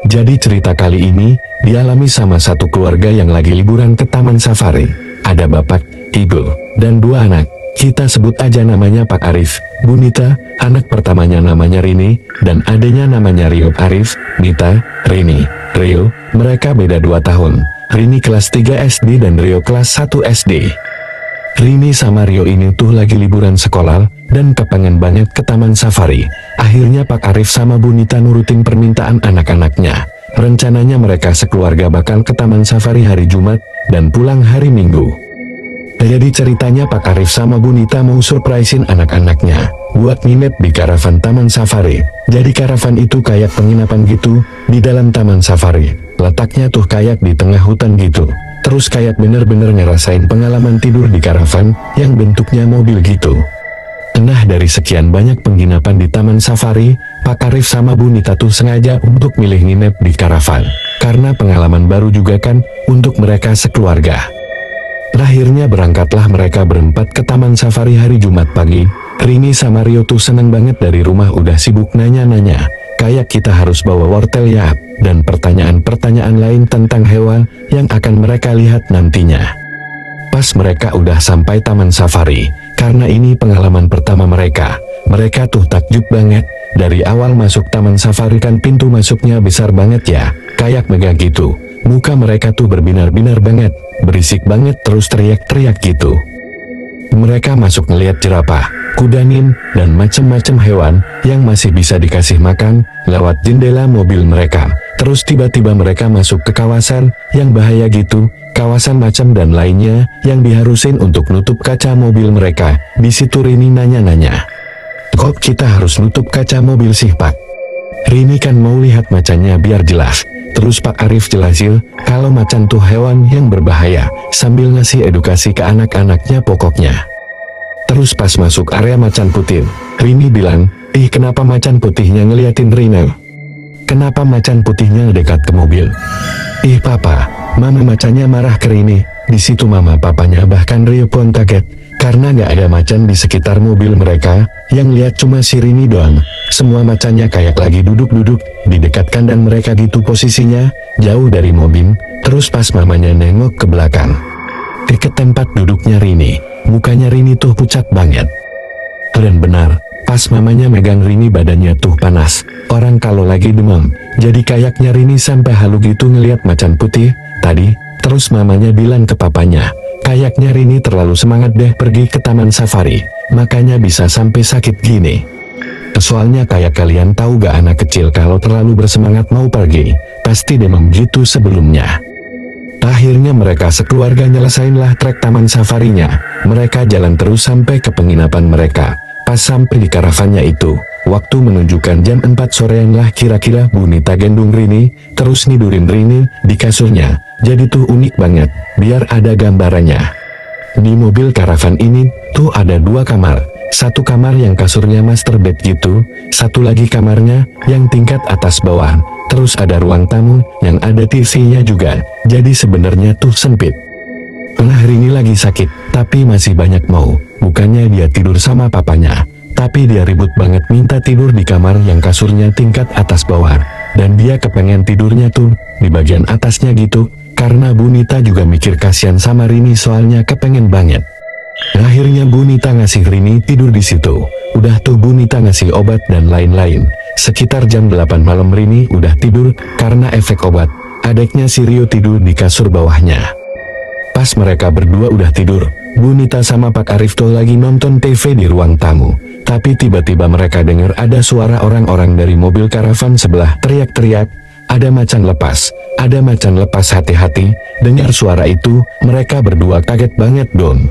Jadi cerita kali ini dialami sama satu keluarga yang lagi liburan ke taman safari. Ada bapak, ibu, dan dua anak. Kita sebut aja namanya Pak Arif, Bu Nita, anak pertamanya namanya Rini, dan adanya namanya Rio. Arif, Nita, Rini, Rio, mereka beda 2 tahun. Rini kelas 3 SD dan Rio kelas 1 SD. Rini sama Rio ini tuh lagi liburan sekolah, dan kepengen banget ke taman safari. Akhirnya Pak Arif sama Bu Nita nurutin permintaan anak-anaknya. Rencananya mereka sekeluarga bakal ke taman safari hari Jumat, dan pulang hari Minggu. Jadi ceritanya Pak Arif sama Bu Nita mau surprisein anak-anaknya buat nginep di karavan taman safari. Jadi karavan itu kayak penginapan gitu di dalam taman safari. Letaknya tuh kayak di tengah hutan gitu. Terus kayak bener-bener ngerasain pengalaman tidur di karavan yang bentuknya mobil gitu. Nah, dari sekian banyak penginapan di taman safari, Pak Arif sama Bu Nita tuh sengaja untuk milih nginep di karavan. Karena pengalaman baru juga kan untuk mereka sekeluarga. Akhirnya berangkatlah mereka berempat ke taman safari hari Jumat pagi. Rini sama Rio tuh seneng banget dari rumah udah sibuk nanya-nanya. Kayak kita harus bawa wortel ya, dan pertanyaan-pertanyaan lain tentang hewan yang akan mereka lihat nantinya. Pas mereka udah sampai taman safari, karena ini pengalaman pertama mereka tuh takjub banget. Dari awal masuk taman safari kan pintu masuknya besar banget ya, kayak mega gitu. Muka mereka tuh berbinar-binar banget, berisik banget terus teriak-teriak gitu. Mereka masuk ngeliat jerapah, kuda nin, dan macem-macem hewan yang masih bisa dikasih makan lewat jendela mobil mereka. Terus tiba-tiba mereka masuk ke kawasan yang bahaya gitu, kawasan macam dan lainnya yang diharusin untuk nutup kaca mobil mereka. Di situ Rini nanya-nanya, "Kok kita harus nutup kaca mobil sih, Pak?" Rini kan mau lihat macannya biar jelas. Terus Pak Arif jelasin kalau macan tuh hewan yang berbahaya, sambil ngasih edukasi ke anak-anaknya pokoknya. Terus pas masuk area macan putih, Rini bilang, "Ih, kenapa macan putihnya ngeliatin Rina? Kenapa macan putihnya dekat ke mobil?" "Ih papa, mama macannya marah ke Rini." Di situ mama papanya bahkan Rio pun kaget, karena nggak ada macan di sekitar mobil mereka, yang lihat cuma si Rini doang. Semua macannya kayak lagi duduk-duduk di dekat kandang mereka gitu posisinya, jauh dari mobil. Terus pas mamanya nengok ke belakang, deket tempat duduknya Rini, mukanya Rini tuh pucat banget. Dan benar, pas mamanya megang Rini badannya tuh panas, orang kalau lagi demam. Jadi kayaknya Rini sampai halu gitu ngeliat macan putih tadi. Terus mamanya bilang ke papanya, kayaknya Rini terlalu semangat deh pergi ke taman safari, makanya bisa sampai sakit gini. Soalnya kayak kalian tahu gak, anak kecil kalau terlalu bersemangat mau pergi, pasti demam gitu sebelumnya. Akhirnya mereka sekeluarga nyelesainlah trek taman safarinya. Mereka jalan terus sampai ke penginapan mereka. Pas sampai di karavannya itu, waktu menunjukkan jam 4 sorean lah kira-kira. Bu Nita gendong Rini, terus nidurin Rini di kasurnya. Jadi tuh unik banget, biar ada gambarannya. Di mobil karavan ini tuh ada 2 kamar. Satu kamar yang kasurnya master bed gitu, satu lagi kamarnya yang tingkat atas bawah. Terus ada ruang tamu yang ada TV-nya juga. Jadi sebenarnya tuh sempit. Nah, Rini lagi sakit, tapi masih banyak mau. Bukannya dia tidur sama papanya, tapi dia ribut banget minta tidur di kamar yang kasurnya tingkat atas bawah. Dan dia kepengen tidurnya tuh di bagian atasnya gitu, karena Bu Nita juga mikir kasihan sama Rini soalnya kepengen banget. Akhirnya Bu Nita ngasih Rini tidur di situ. Udah tuh Bu Nita ngasih obat dan lain-lain. Sekitar jam 8 malam Rini udah tidur karena efek obat. Adiknya si Rio tidur di kasur bawahnya. Pas mereka berdua udah tidur, Bu Nita sama Pak Arif tuh lagi nonton TV di ruang tamu. Tapi tiba-tiba mereka dengar ada suara orang-orang dari mobil karavan sebelah teriak-teriak, "Ada macan lepas, ada macan lepas, hati-hati." Dengar suara itu, mereka berdua kaget banget dong.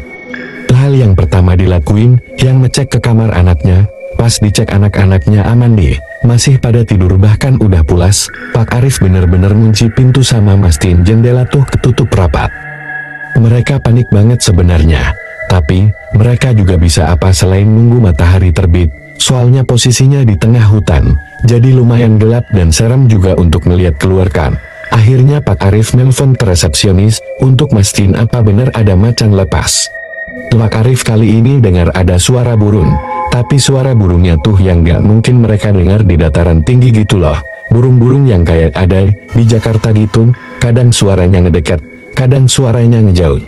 Hal yang pertama dilakuin, yang ngecek ke kamar anaknya. Pas dicek anak-anaknya aman deh, masih pada tidur bahkan udah pulas. Pak Arif bener-bener ngunci pintu sama mastiin jendela tuh ketutup rapat. Mereka panik banget sebenarnya, tapi mereka juga bisa apa selain nunggu matahari terbit. Soalnya posisinya di tengah hutan, jadi lumayan gelap dan serem juga untuk ngeliat keluar kan. Akhirnya Pak Arif nelpon ke resepsionis untuk mastiin apa bener ada macan lepas. Pak Arif kali ini dengar ada suara burung, tapi suara burungnya tuh yang gak mungkin mereka dengar di dataran tinggi gitu loh. burung-burung yang kayak ada di Jakarta gitu, kadang suaranya ngedekat, kadang suaranya ngejauh.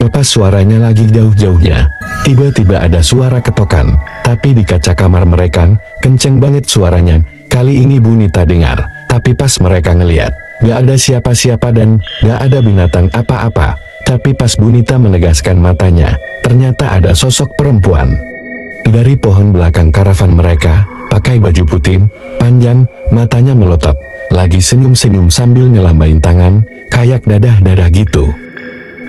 Lepas suaranya lagi jauh-jauhnya, tiba-tiba ada suara ketokan, tapi di kaca kamar mereka, kenceng banget suaranya. Kali ini Bunita dengar, tapi pas mereka ngeliat, gak ada siapa-siapa dan gak ada binatang apa-apa. Tapi pas Bunita menegaskan matanya, ternyata ada sosok perempuan. Dari pohon belakang karavan mereka, pakai baju putih, panjang, matanya melotot, lagi senyum-senyum sambil ngelambain tangan, kayak dadah-dadah gitu.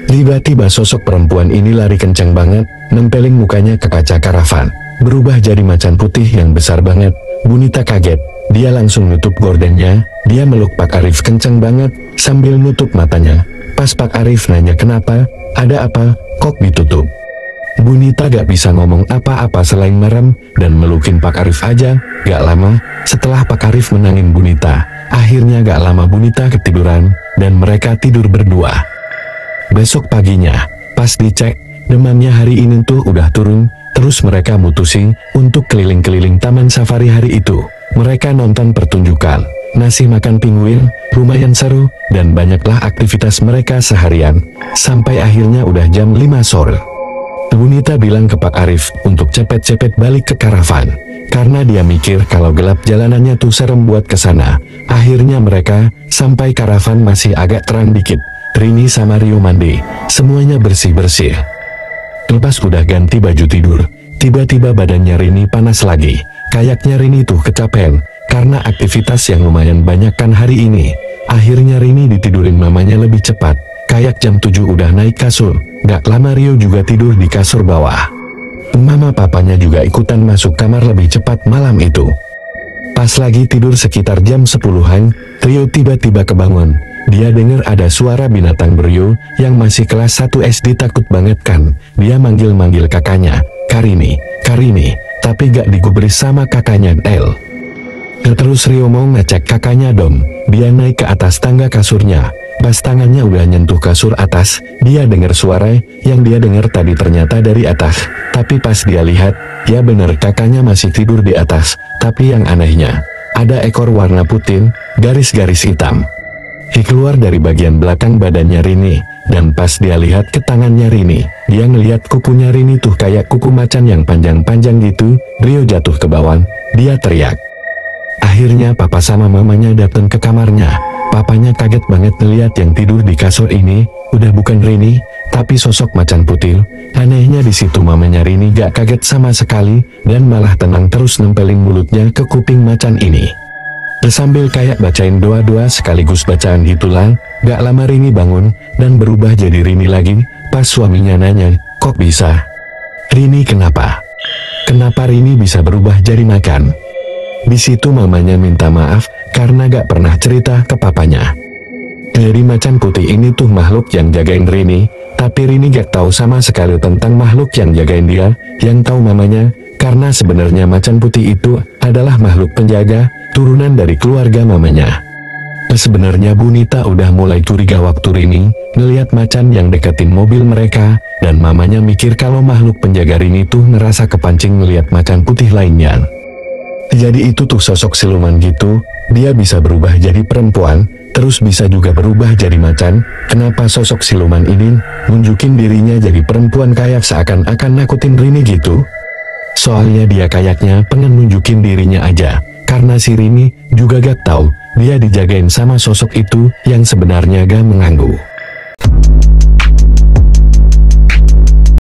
Tiba-tiba sosok perempuan ini lari kencang banget, nempelin mukanya ke kaca karavan, berubah jadi macan putih yang besar banget. Bunita kaget, dia langsung nutup gordennya, dia meluk Pak Arif kencang banget, sambil nutup matanya. Pas Pak Arif nanya kenapa, ada apa, kok ditutup? Bunita gak bisa ngomong apa-apa selain merem, dan melukin Pak Arif aja. Gak lama, setelah Pak Arif menangin Bunita, akhirnya gak lama Bunita ketiduran, dan mereka tidur berdua. Besok paginya, pas dicek, demamnya hari ini tuh udah turun, terus mereka mutusin untuk keliling-keliling taman safari hari itu. Mereka nonton pertunjukan, ngasih makan penguin, lumayan seru, dan banyaklah aktivitas mereka seharian, sampai akhirnya udah jam 5 sore. Bunita bilang ke Pak Arif untuk cepet-cepet balik ke karavan, karena dia mikir kalau gelap jalanannya tuh serem buat kesana. Akhirnya mereka sampai karavan masih agak terang dikit. Rini sama Rio mandi, semuanya bersih-bersih. Lepas udah ganti baju tidur, tiba-tiba badannya Rini panas lagi. Kayaknya Rini tuh kecapean, karena aktivitas yang lumayan banyak kan hari ini. Akhirnya Rini ditidurin mamanya lebih cepat, kayak jam 7 udah naik kasur. Gak lama Rio juga tidur di kasur bawah. Mama papanya juga ikutan masuk kamar lebih cepat malam itu. Pas lagi tidur sekitar jam 10-an, Rio tiba-tiba kebangun. Dia dengar ada suara binatang berio yang masih kelas 1 SD takut banget kan. Dia manggil-manggil kakaknya, Karini, Karini, tapi gak digubris sama kakaknya El. Terus Rio mau ngecek kakaknya dong. Dia naik ke atas tangga kasurnya. Pas tangannya udah nyentuh kasur atas, dia dengar suara yang dia dengar tadi ternyata dari atas. Tapi pas dia lihat, ya bener kakaknya masih tidur di atas. Tapi yang anehnya, ada ekor warna putih, garis-garis hitam. Keluar dari bagian belakang badannya Rini, dan pas dia lihat ke tangannya Rini, dia ngelihat kukunya Rini tuh kayak kuku macan yang panjang-panjang gitu. Rio jatuh ke bawah, dia teriak. Akhirnya papa sama mamanya datang ke kamarnya. Papanya kaget banget ngeliat yang tidur di kasur ini, udah bukan Rini, tapi sosok macan putih. Anehnya di situ mamanya Rini gak kaget sama sekali, dan malah tenang terus nempelin mulutnya ke kuping macan ini. Sambil kayak bacain doa-doa sekaligus bacaan gitulah. Gak lama Rini bangun, dan berubah jadi Rini lagi. Pas suaminya nanya, kok bisa? Rini kenapa? Kenapa Rini bisa berubah jadi macan? Di situ mamanya minta maaf, karena gak pernah cerita ke papanya. Dari macan putih ini tuh makhluk yang jagain Rini, tapi Rini gak tahu sama sekali tentang makhluk yang jagain dia. Yang tahu mamanya, karena sebenarnya macan putih itu adalah makhluk penjaga, turunan dari keluarga mamanya. Sebenarnya Bunita udah mulai curiga waktu Rini ngeliat macan yang deketin mobil mereka, dan mamanya mikir kalau makhluk penjaga Rini tuh ngerasa kepancing ngeliat macan putih lainnya. Jadi itu tuh sosok siluman gitu, dia bisa berubah jadi perempuan, terus bisa juga berubah jadi macan. Kenapa sosok siluman ini nunjukin dirinya jadi perempuan kayak seakan-akan nakutin Rini gitu? Soalnya dia kayaknya pengen nunjukin dirinya aja, karena si Rini juga gak tahu dia dijagain sama sosok itu yang sebenarnya gak mengganggu.